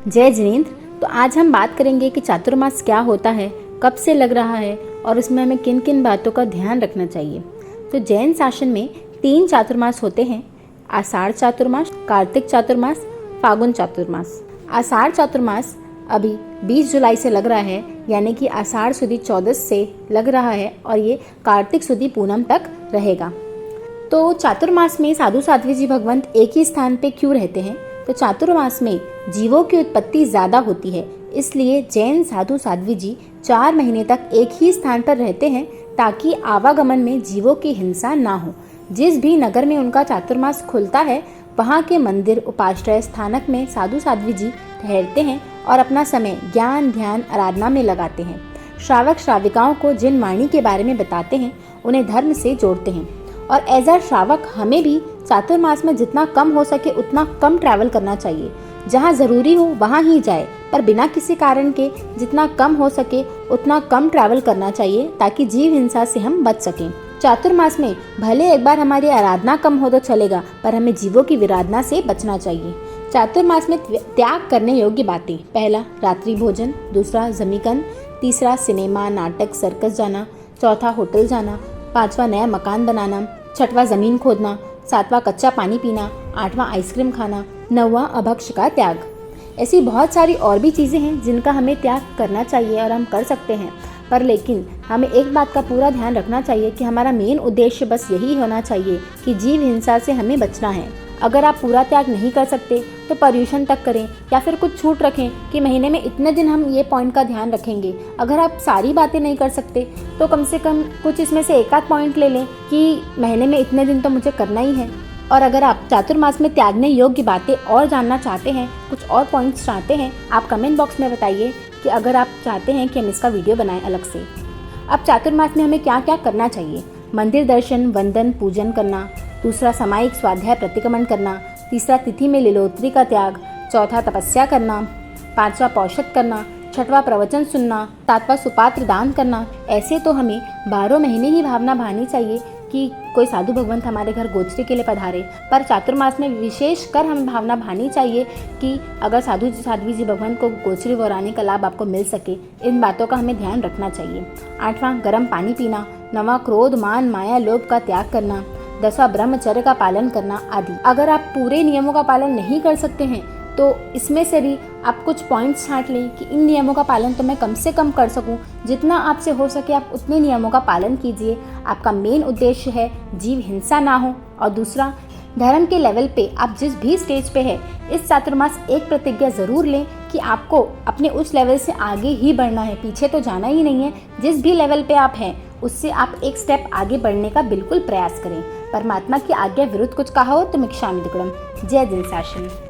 जय जिनेंद्र। तो आज हम बात करेंगे कि चातुर्मास क्या होता है, कब से लग रहा है और उसमें हमें किन किन बातों का ध्यान रखना चाहिए। तो जैन शासन में 3 चातुर्मास होते हैं, आषाढ़ चातुर्मास, कार्तिक चातुर्मास, फागुन चातुर्मास। आषाढ़ चातुर्मास अभी 20 जुलाई से लग रहा है, यानी कि आषाढ़ सुदी 14 से लग रहा है और ये कार्तिक सुदी पूनम तक रहेगा। तो चातुर्मास में साधु साध्वी जी भगवंत एक ही स्थान पे क्यों रहते हैं? तो चातुर्मास में जीवों की उत्पत्ति ज्यादा होती है, इसलिए जैन साधु साध्वी जी 4 महीने तक एक ही स्थान पर रहते हैं ताकि आवागमन में जीवों की हिंसा ना हो। जिस भी नगर में उनका चातुर्मास खुलता है, वहाँ के मंदिर उपाश्रय स्थानक में साधु साध्वी जी ठहरते हैं और अपना समय ज्ञान ध्यान आराधना में लगाते हैं। श्रावक श्राविकाओं को जिन वाणी के बारे में बताते हैं, उन्हें धर्म से जोड़ते हैं। और एज अ श्रावक हमें भी चातुर्मास में जितना कम हो सके उतना कम ट्रैवल करना चाहिए। जहाँ जरूरी हो वहाँ ही जाए, पर बिना किसी कारण के जितना कम हो सके उतना कम ट्रैवल करना चाहिए ताकि जीव हिंसा से हम बच सकें। चातुर्मास में भले एक बार हमारी आराधना कम हो तो चलेगा, पर हमें जीवों की विराधना से बचना चाहिए। चातुर्मास में त्याग करने योग्य बातें: पहला, रात्रि भोजन; दूसरा, जमीकंद; तीसरा, सिनेमा नाटक सर्कस जाना; चौथा, होटल जाना; पांचवा, नया मकान बनाना; छठवां, जमीन खोदना; सातवां, कच्चा पानी पीना; आठवां, आइसक्रीम खाना; नौवां, अभक्ष्य का त्याग। ऐसी बहुत सारी और भी चीज़ें हैं जिनका हमें त्याग करना चाहिए और हम कर सकते हैं, पर लेकिन हमें एक बात का पूरा ध्यान रखना चाहिए कि हमारा मेन उद्देश्य बस यही होना चाहिए कि जीव हिंसा से हमें बचना है। अगर आप पूरा त्याग नहीं कर सकते तो पर्यूषण तक करें या फिर कुछ छूट रखें कि महीने में इतने दिन हम ये पॉइंट का ध्यान रखेंगे। अगर आप सारी बातें नहीं कर सकते तो कम से कम कुछ इसमें से एक आध पॉइंट ले लें कि महीने में इतने दिन तो मुझे करना ही है। और अगर आप चातुर्मास में त्यागने योग्य बातें और जानना चाहते हैं, कुछ और पॉइंट्स चाहते हैं, आप कमेंट बॉक्स में बताइए कि अगर आप चाहते हैं कि हम इसका वीडियो बनाएं अलग से। अब चातुर्मास में हमें क्या क्या करना चाहिए: मंदिर दर्शन, वंदन, पूजन करना; दूसरा, सामायिक स्वाध्याय प्रतिक्रमण करना; तीसरा, तिथि में लीलोत्री का त्याग; चौथा, तपस्या करना; पांचवा, पौषध करना; छठवां, प्रवचन सुनना; सातवां, सुपात्र दान करना। ऐसे तो हमें 12 महीने ही भावना भानी चाहिए कि कोई साधु भगवंत हमारे घर गोचरी के लिए पधारे, पर चातुर्मास में विशेष कर हमें भावना भानी चाहिए कि अगर साधु साध्वी जी भगवंत को गोचरी वराने का लाभ आपको मिल सके। इन बातों का हमें ध्यान रखना चाहिए। 8वां, गर्म पानी पीना; 9वां, क्रोध मान माया लोभ का त्याग करना; 10वां, ब्रह्मचर्य का पालन करना आदि। अगर आप पूरे नियमों का पालन नहीं कर सकते हैं तो इसमें से भी आप कुछ पॉइंट्स छांट लें कि इन नियमों का पालन तो मैं कम से कम कर सकूं। जितना आपसे हो सके आप उतने नियमों का पालन कीजिए। आपका मेन उद्देश्य है जीव हिंसा ना हो। और दूसरा, धर्म के लेवल पे आप जिस भी स्टेज पे है, इस चातुर्मास एक प्रतिज्ञा जरूर लें कि आपको अपने उस लेवल से आगे ही बढ़ना है, पीछे तो जाना ही नहीं है। जिस भी लेवल पे आप हैं उससे आप एक स्टेप आगे बढ़ने का बिल्कुल प्रयास करें। परमात्मा की आज्ञा विरुद्ध कुछ कहा हो तो मिक्षामि दुक्कडम। जय जिन शासन।